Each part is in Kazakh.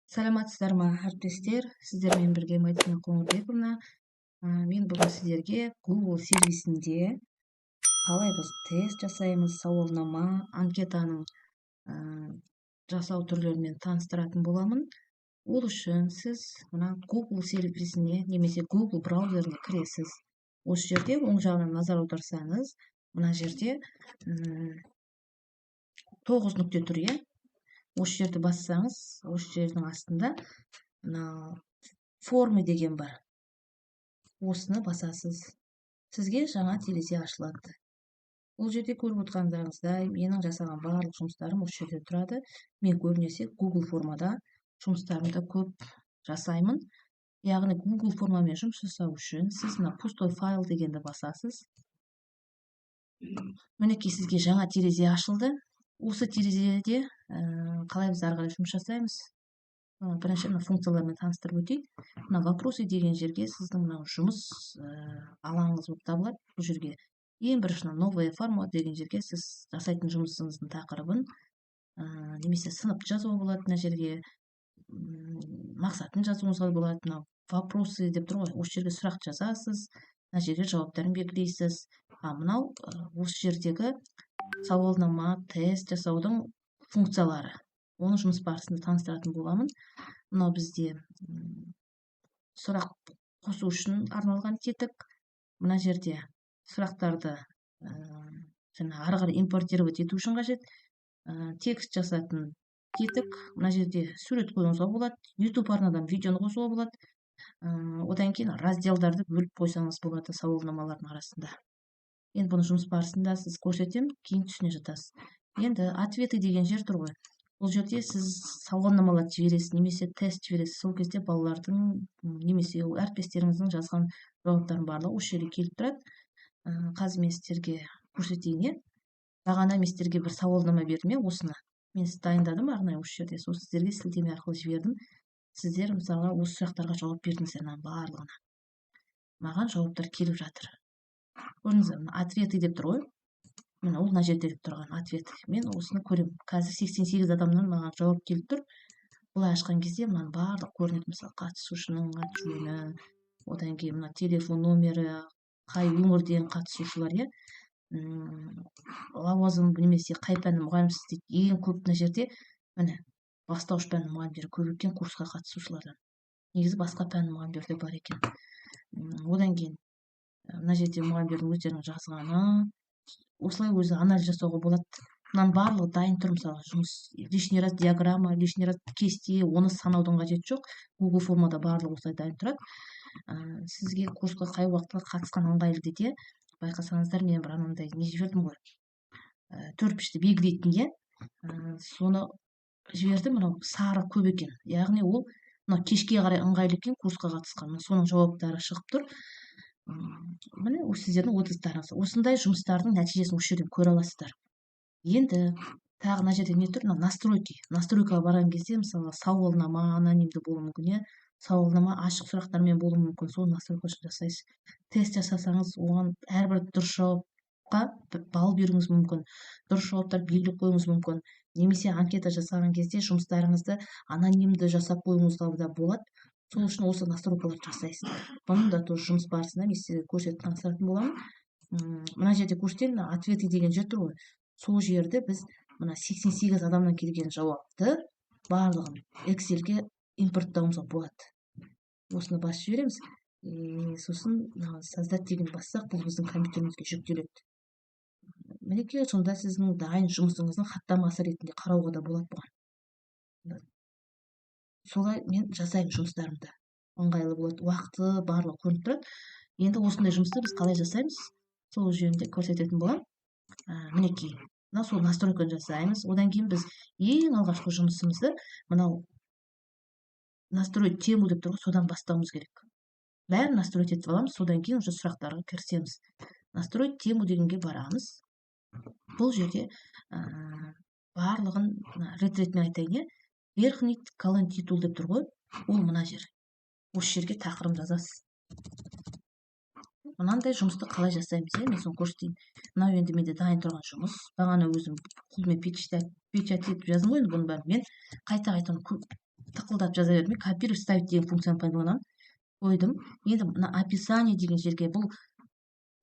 Саламатсыздар ма, әріптестер? Сіздермен бірге Мәдина Қоңырбековна. Мен бүгін сіздерге Google сервисінде қалай біз тест жасаймыз, сауалнама, анкетаның жасау түрлерімен таныстыратын боламын. Ол үшін сіз мына Google сервисіне немесе Google браузеріне кіресіз. Осы жерде оң жағынан назар аударсаңыз, мына жерде 9 нүкте тұр, иә? Осы жерді бассаңыз, осы жердің астында формы деген бар. Осыны басасыз. Сізге жаңа терезе ашылады. Бұл жерде көріп отырғандарыңыздай, менің жасаған барлық жұмыстарым осы жерде тұрады. Мен көбінесе Google формада жұмыстарымды көп жасаймын. Яғни Google формамен жұмыс жасау үшін сіз мына пустой файл дегенді басасыз. Мінекей сізге жаңа терезе ашылды. Осы терезеде қалай біз ары қарай жұмыс жасаймыз? Бірінші функциялармен таныстырып өтейік. Мына вопросы деген жерге сіздің мына жұмыс алаңыңыз болып табылады. Бұл жерге ең бірінші новая форма деген жерге сіз жасайтын жұмысыңыздың тақырыбын немесе сынып жазуға болады. Мына жерге мақсатын жазуыңызға болады. Мына вопросы деп тұр ғой. Осы жерге сұрақ жазасыз. Мына жерге жауаптарын белгілейсіз. Мынау осы жердегі сауалнама, тест жасаудың функциялары. Оны жұмыс барысында таныстыратын боламын. Мынау бізде сұрақ қосу үшін арналған тетік. Мына жерде сұрақтарды ары қарай импортировать ету үшін қажет. Текст жасатын тетік. Мына жерде сурет қоюыңызға болады. YouTube арнадан видеоны қосуға болады. Одан кейін разделдарды бөліп қойсаңыз болады сауалнамалардың арасында. Енді бұны жұмыс барысында сіз көрсетемін, кейін түсіне жатасыз. Енді ответы деген жер тұр ғой. Бұл жерде сіз сауалнамалар жібересіз, немесе тест жібересіз. Сол кезде балалардың немесе әріптестеріңіздің жазған жауаптарын барлығы осы жерге келіп тұрады. Қазір мен сіздерге көрсетейін. Бағана мен сіздерге бір сауалнама бердім, осыны. Мен дайындадым арнайы осы жерде. Сол сіздерге сілтеме арқылы жібердім. Сіздер мысалға осы сұрақтарға жауап бердіңіздер барлығына. Маған жауаптар келіп жатыр. Көрдіңіздер, ответы деп тұр ғой. Мына жерде деп тұрған ответ. Мен осыны көремін. Қазір 88 адамнан маған жауап келіп тұр. Бұлай ашқан кезде маған барлық көрінеді. Мысалы, қатысушының аты-жөні, одан кейін мына телефон номері, қай өңірден қатысушылар, иә. Лауазым немесе қай пәннің мұғалімісіз дейді. Ең көп мына жерде міне бастауыш пәннің мұғалімдері көп екен курсқа қатысушылардан. Негізі басқа пәннің мұғалімдері де бар екен. Одан кейін мына жерде мұғалімдердің өздерінің жазғаны, осылай өзі анализ жасауға болады. Мынаның барлығы дайын тұр, мысалы жұмыс лишний раз диаграмма, лишний раз кесте, оны санаудың қажеті жоқ. Google формада барлығы осылай дайын тұрады. Сізге курсқа қай уақытта қатысқан ыңғайлы дейді. Байқасаңыздар, мен бір анандай не жібердім ғой. Төртбұрышты белгілейтін, иә. Соны жібердім, мынау сары көп екен. Яғни ол мына кешке қарай ыңғайлы екен курсқа қатысқан. Соның жауаптары шығып тұр. Міне сіздердің отырыстарыңыз. Осындай жұмыстардың нәтижесін осы жерден көре аласыздар. Енді тағы мына жерде не тұр? Настройки. Настройкаға барған кезде, мысалы, сауалнама анонимді болуы мүмкін, сауалнама ашық сұрақтармен болуы мүмкін. Соны настройкасын жасайсыз. Тест жасасаңыз, оған әрбір дұрыс жауапқа балл беруіңіз мүмкін. Дұрыс жауаптар белгілеп қоюыңыз мүмкін. Немесе анкета жасаған кезде жұмыстарыңызды анонимді жасап қоюыңызға да болады. Сол үшін осы настройкаларды жасайсыз. Бұның да тоже жұмыс барысында мен сізге көрсетіп таныстыратын боламын. Мына жерде көрсетемін, ответы деген жер тұр ғой. Сол жерді біз мына 88 адамнан келген жауапты барлығын Excel-ге импорттауымызға болады. Осыны басып жібереміз. Сосын создать деген бассақ, бұл біздің компьютерімізге жүктеледі. Мінекей сонда сіздің дайын жұмысыңыздың хаттамасы ретінде қарауға да болады бұған. Солай мен жасаймын жұмыстарымды. Ыңғайлы болады, уақыты барлығы көрініп тұрады. Енді осындай жұмысты біз қалай жасаймыз? Сол жөнінде көрсететін боламын. Мінекей, сол настройканы жасаймыз. Одан кейін біз ең алғашқы жұмысымызды мынау настроить тему деп тұр ғой, содан бастауымыз керек. Бәрін настроить етіп аламыз, содан кейін уже сұрақтарға кірісеміз. Настроить тему дегенге барамыз. Бұл жерде барлығын ретретмен айтайын, верхний колон титул деп тұр ғой, ол мына жер. Осы жерге тақырып жазасыз. Мынандай жұмысты қалай жасаймыз, мен соны көрсетейін. Мынау енді менде дайын тұрған жұмыс. Бағана өзім қолмен печать етіп жаздым ғой, бұның бәрін мен қайта тықылдап жаза бермей копировать ставить деген функцияны пайдаланамын. Қойдым. Енді мына описание деген жерге бұл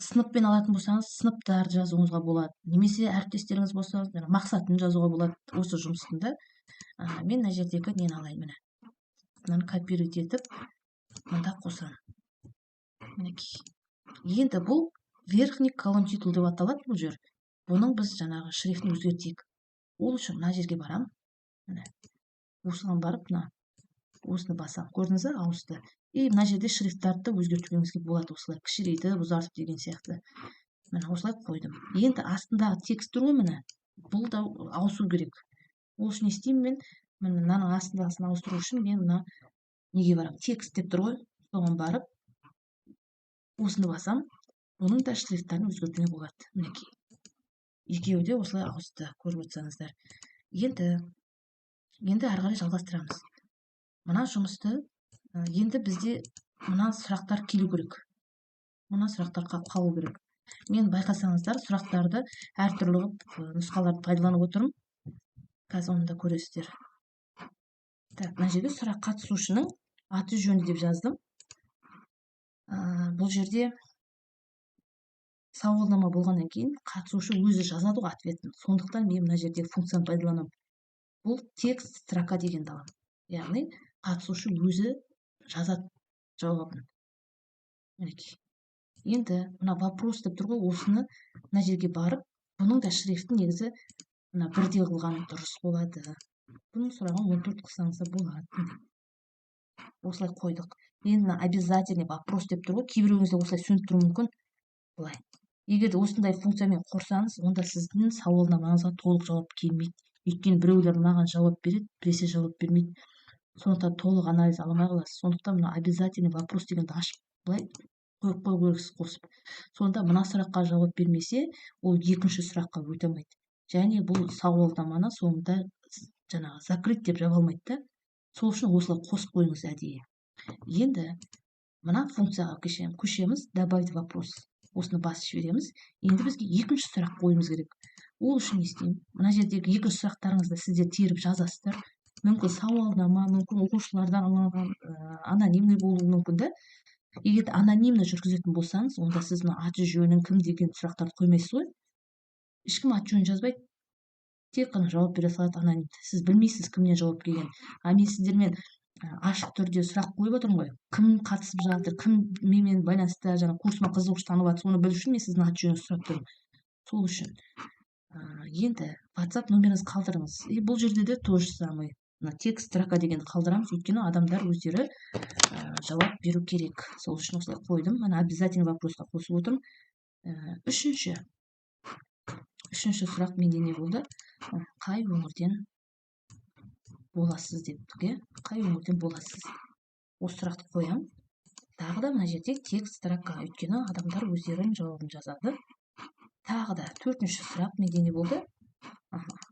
сыныппен алатын болсаңыз сыныптарды жазуыңызға болады, немесе әріптестеріңіз болса мақсатын жазуға болады осы жұмыстың да. Мен мына жердегі нені алайын, міне мынаны копировать етіп мында қосамын. Мінекей. Енді бұл верхний колон титул деп аталады бұл жер. Бұның біз жаңағы шрифтін өзгертейік. Ол үшін мына жерге барам. Міне осыған барып, осыны басам. Көрдіңіз бе, ауысты. И мына жерде шрифттарды өзгертуіңізге болады, осылай кішірейтіп, ұзартып деген сияқты. Міне осылай қойдым. Енді астындағы текст тұр ғой, міне бұл да ауысу керек. Ол үшін не істеймін мен? Міне мынаның астындағысын ауыстыру үшін мен мына неге барам? Текст деп тұр ғой, соған барып осыны басам. Бұның да шрифттарын өзгертуге болады. Мінекей. Екеуі де осылай ауысты, көріп отырсаңыздар. Енді ары қарай жалғастырамыз. Мына жұмысты енді бізде мына сұрақтар келу керек. Мына сұрақтар қалу керек. Мен байқасаңыздар, сұрақтарды әртүрлі нұсқаларды пайдаланып отырмын. Қазір оны да көресіздер. Так, мына жерге сұрақ қатысушының аты жөні деп жаздым. Бұл жерде сауалнама болғаннан кейін қатысушы өзі жазады ғой ответін. Сондықтан мен мына жердегі функцияны пайдаланамын. Бұл текст строка дегенді аламын. Яғни қатысушы өзі жазады жауабын. Мінекей. Енді мына вопрос деп тұр ғой, осыны мына жерге барып, бұның да шрифтін негізі мына бірде қылған дұрыс болады. Бұның сұрағын 14 қылсаңызда болады. Осылай қойдық. Енді мына обязательный вопрос деп тұр ғой, кейбіреуіңізде осылай сөніп тұруы мүмкін. Былай. Егер де осындай функциямен құрсаңыз, онда сіздің сауалнамаңызға толық жауап келмейді. Өйткені біреулер мынаған жауап береді, біресе жауап бермейді. Сондықтан толық анализ аламай қаласыз. Сондықтан мына обязательный вопрос дегенді ашып, былай қойып қойғырсыз қосып. Сонда мына сұраққа жауап бермесе, ол екінші сұраққа өте алмайды. Және бұл сауалнаманы соңында жаңағы закрыть деп жаба алмайды да. Сол үшін осылай қосып қойыңыз әдейі. Енді мына функцияға көшеміз, добавить вопрос. Осыны басып жібереміз. Енді бізге екінші сұрақ қойымыз керек. Ол үшін не істеймін? Мына жердегі екінші сұрақтарыңызды сіздер теріп жазасыздар. Мүмкін сауалнама, мүмкін оқушылардан алынған анонимный болуы мүмкін да. Егер анонимно жүргізетін болсаңыз, онда сіз мына аты жөнін кім деген сұрақтарды қоймайсыз ғой. Ешкім аты жөнін жазбайды. Тек қана жауап бере салады аноним. Сіз білмейсіз кімнен жауап келген. Мен сіздермен ашық түрде сұрақ қойып отырмын ғой. Кім қатысып жатыр, кім менімен байланыста жаңа курсыма қызығушы танып жатыр, соны білу үшін мен сіздің аты жөніңізді сұрап тұрмын. Сол үшін енді WhatsApp номеріңізді қалдырыңыз. Бұл жерде де то же самое. Текст строка дегенді қалдырамыз, өйткені адамдар өздері жауап беру керек. Сол үшін осылай қойдым. Мына обязательный вопросқа қосып отырмын. Үшінші сұрақ менде не болды? Қай өңірден боласыз дептіге. Қай өңірден боласыз? Осы сұрақты қоям. Тағы да мына жерде текст строка, өйткені адамдар өздерінің жауабын жазады. Тағы да төртінші сұрақ менде не болды?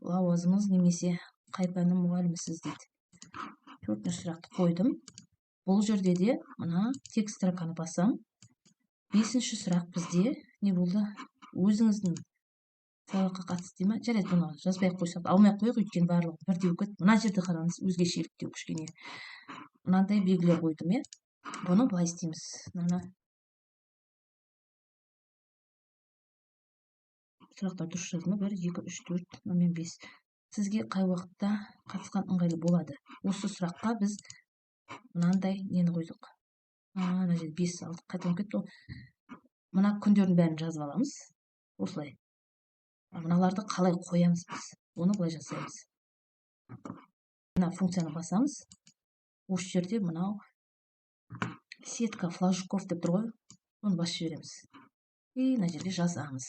Лауазымыңыз немесе қай пәннің мұғалімісіз дейді. Төртінші сұрақты қойдым. Бұл жерде де мына текст строканы басам. Бесінші сұрақ бізде не болды? Өзіңіздің сабаққа қатысты ма? Жарайды, бұны жазбай қойсақ, алмай қойық, өйткені барлығы бірдей өкет. Мына жерде қараңыз, өзгешеліктеу кішкене. Мынандай белгілер қойдым, Бұны былай істейміз. Сұрақтар дұрыс жазма. 1, 2, 3, 4, мен 5. Сізге қай уақытта қатысқан ыңғайлы болады? Осы сұраққа біз мынандай нені қойдық. Мына жерде 5 алдық. Қайтадан кетті. Мына күндердің бәрін жазып аламыз. Осылай. Мыналарды қалай қоямыз біз? Оны былай жасаймыз. Мына функцияны басамыз. Осы жерде мынау сетка флажков деп тұр ғой. Оны басып жібереміз. И мына жерге жазамыз.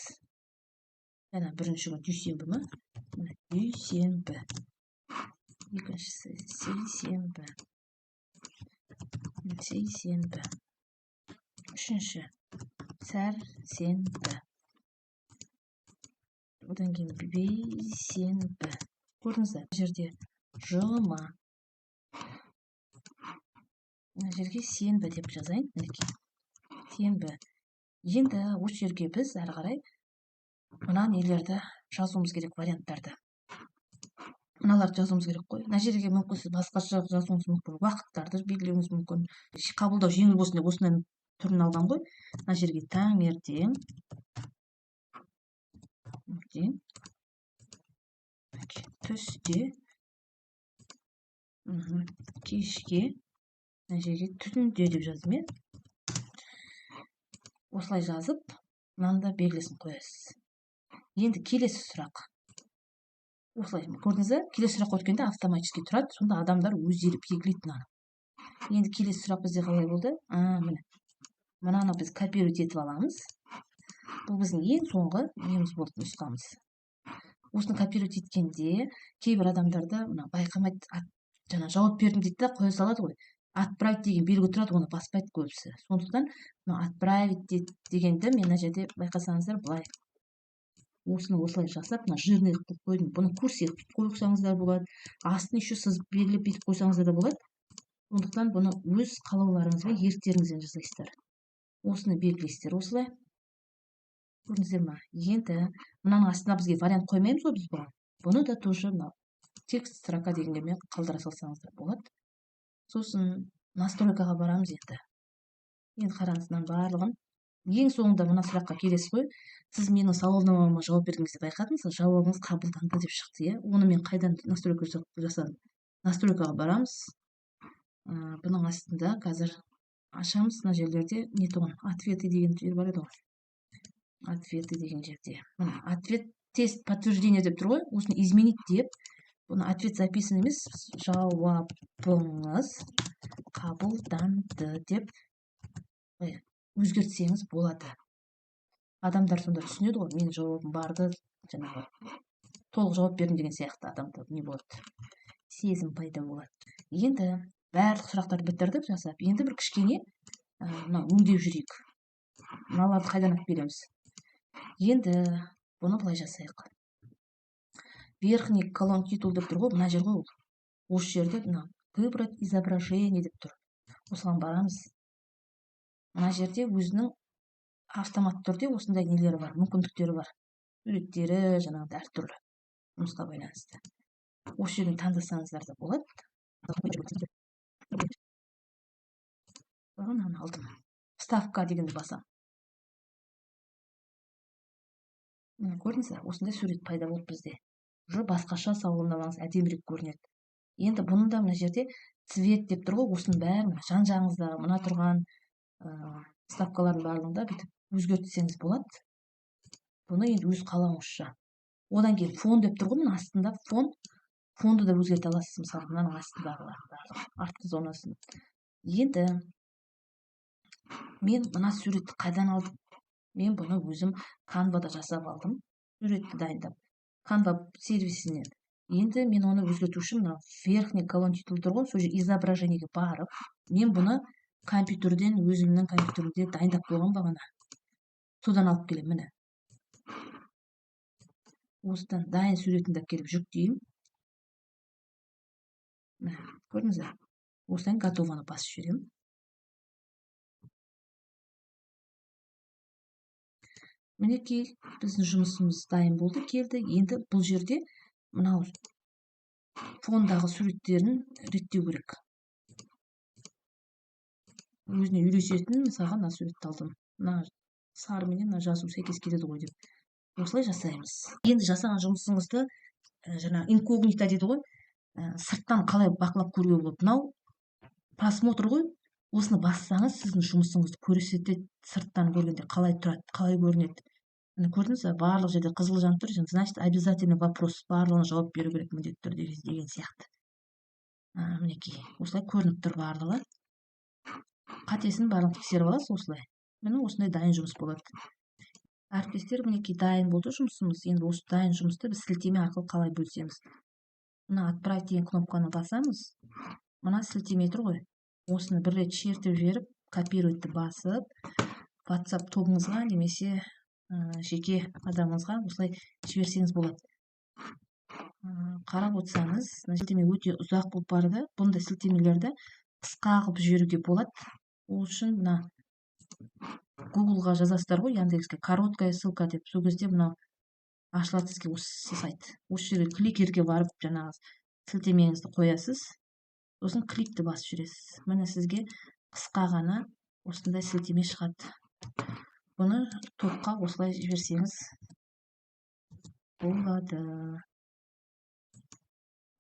Яна бірінші күн дүйсенбі ме? Дүйсенбі. Екіншісі сейсенбі. Сейсенбі. Үшінші сәрсенбі. Одан кейін бейсенбі. Көрдіңіздер, жерде жұма. Мына жерге сенбі деп жазайын. Сенбі. Енді осы жерге біз әрі қарай мына нелерді жазуымыз керек, варианттарды. мыналарды жазуымыз керек қой. Мына жерге мүмкін сіз басқаша жазуыңыз мүмкін, уақыттарды белгілеуіңіз мүмкін. Қабылдау жеңіл болсын деп осындай түрін алған ғой. Мына жерге таңертең, түсте, кешке, мына жерге түнде деп жаздым, иә. Осылай жазып, мынаны белгілесін қоясыз. Енді келесі сұрақ. Осылай көрдіңіз бе? Келесі сұраққа өткенде автоматически тұрады, сонда адамдар өздері белгілейді мынаны. Енді келесі сұрақ бізде қалай болды? Міне. Мынаны біз копировать етіп аламыз. Бұл біздің ең соңғы неміз болды, нұсқамыз. Осыны копировать еткенде кейбір адамдарда мына байқамайды, жаңа жауап бердім дейді да қоя салады ғой. Отправить деген белгі тұрады, оны баспайды көбісі. Сондықтан отправить дегенді мен мына жерде байқасаңыздар былай. Осыны осылай жасап, мына жирный қылып қойдым. Бұны курсив қойып қойсаңыздар болады. Астын еще сызып белгілеп бүйтіп қойсаңыздар да болады. Сондықтан бұны өз қалауларыңызбен, еріктеріңізбен жасайсыздар. Осыны белгілейсіздер осылай. Көрдіңіздер ма? Енді мынаның астына бізге вариант қоймаймыз ғой біз бұған. Бұны да тоже текст строка дегендермен қалдыра салсаңыздар болады. Сосын настройкаға барамыз енді. Енді қараңыз, мынаның барлығын. Ең соңында мына сұраққа келесіз ғой. Сіз менің сауалнамама жауап бергеніңізді байқадыңыз, жауабыңыз қабылданды деп шықты, иә. Оны мен қайдан настройка жасадым? Настройкаға барамыз. Бұның астында қазір ашамыз, мына жерлерде не тұғын? Ответы деген жер бар еді ғой. Ответы деген жерде. Мына ответ тест подтверждение деп тұр ғой. Осыны изменить деп, бұны ответ записан емес, жауабыңыз қабылданды деп өзгертсеңіз болады. Адамдар сонда түсінеді ғой, менің жауабым барды, жаңағы толық жауап бердім деген сияқты адамдар не болады? Сезім пайда болады. Енді барлық сұрақтарды бітірдік жасап. Енді бір кішкене өңдеу жүрейік. Мыналарды қайдан алып келеміз? Енді бұны былай жасайық. Верхний колон титул деп тұр ғой, мына жер ғой ол. Осы жерде выбрать изображение деп тұр. Осыған барамыз. Мына жерде өзінің автомат түрде осындай нелері бар, мүмкіндіктері бар. Суреттері, жаңағыдай әртүрлі жұмысқа байланысты. Осы жерден таңдасаңыздар да болады. Мынаны алдым. Вставка дегенді басам. Көрдіңіз бе? Осындай сурет пайда болды бізде. Уже басқаша сауалнамаңыз әдемірек көрінеді. Енді бұны да мына жерде цвет деп тұр ғой, осының бәрін жан-жағыңызда мына тұрған вставкалардың барлығында бүйтіп өзгертсеңіз болады. Бұны енді өз қалауыңызша. Одан кейін фон деп тұр ғой, мына астында фон. Фонды да өзгерте аласыз, мысалы, мынаның астындағыларды, артқы зонасын. Енді мен мына суретті қайдан алдым? Мен бұны өзім Canva'да жасап алдым. Суретті дайындап. Canva сервисінен. Енді мен оны өзгерту үшін верхний колон титул тұр ғой, сол жерге изображениеге барып, мен бұны компьютерден, өзімнің компьютерімде дайындап қойған бағана. Содан алып келем, міне. Осыдан дайын суретін де келіп жүктеймін. Көрдіңіз бе? Осыдан готованы басып жіберем. Мінекей, біздің жұмысымыз дайын болды, келді. Енді бұл жерде мынау фондағы суреттерін реттеу керек. Өзіне үйресетін, мысалға, мына суретті алдым. Мына сары менен мына жазу сәйкес келеді ғой деп. Осылай жасаймыз. Енді жасаған жұмысыңызды жаңа инкогнито дейді ғой, сырттан қалай бақылап көруге болады? Мынау просмотр ғой. Осыны бассаңыз, сіздің жұмысыңызды көрсетеді, сырттан көргенде қалай тұрады, қалай көрінеді. Көрдіңіз бе? Барлық жерде қызыл жанып тұр, значит, обязательно вопрос, барлығына жауап беру керек міндетті түрде деген сияқты. Мінекей, осылай көрініп тұр барлығы. Қатесін барлығын тексеріп аласыз осылай. Міне осындай дайын жұмыс болады. Әріптестер, мінекей дайын болды жұмысымыз. Енді осы дайын жұмысты біз сілтеме арқылы қалай бөлсеміз. Мына отправить деген кнопканы басамыз. Мына сілтеме тұр ғой. Осыны бір рет шертіп жіберіп, копируйтті басып, WhatsApp тобыңызға немесе жеке адамыңызға осылай жіберсеңіз болады. Қарап отырсаңыз, сілтеме өте ұзақ болып барды. Бұндай сілтемелерді қысқа қылып жіберуге болады. Ол үшін мына Google-ға жазасыздар ғой, Яндекске короткая ссылка деп. Сол кезде мына ашылады сізге осы сайт. Осы жерге кликерге барып жаңағы сілтемеңізді қоясыз, сосын кликті басып жүресіз. Міне сізге қысқа ғана осындай сілтеме шығады. Бұны топқа осылай жіберсеңіз болады.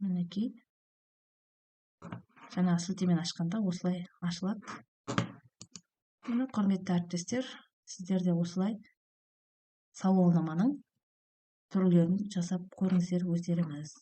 Мінекей жаңағы сілтемені ашқанда осылай ашылады. Міне, құрметті әріптестер, сіздер де осылай сауалнаманың түрлерін жасап көріңіздер өздеріңіз.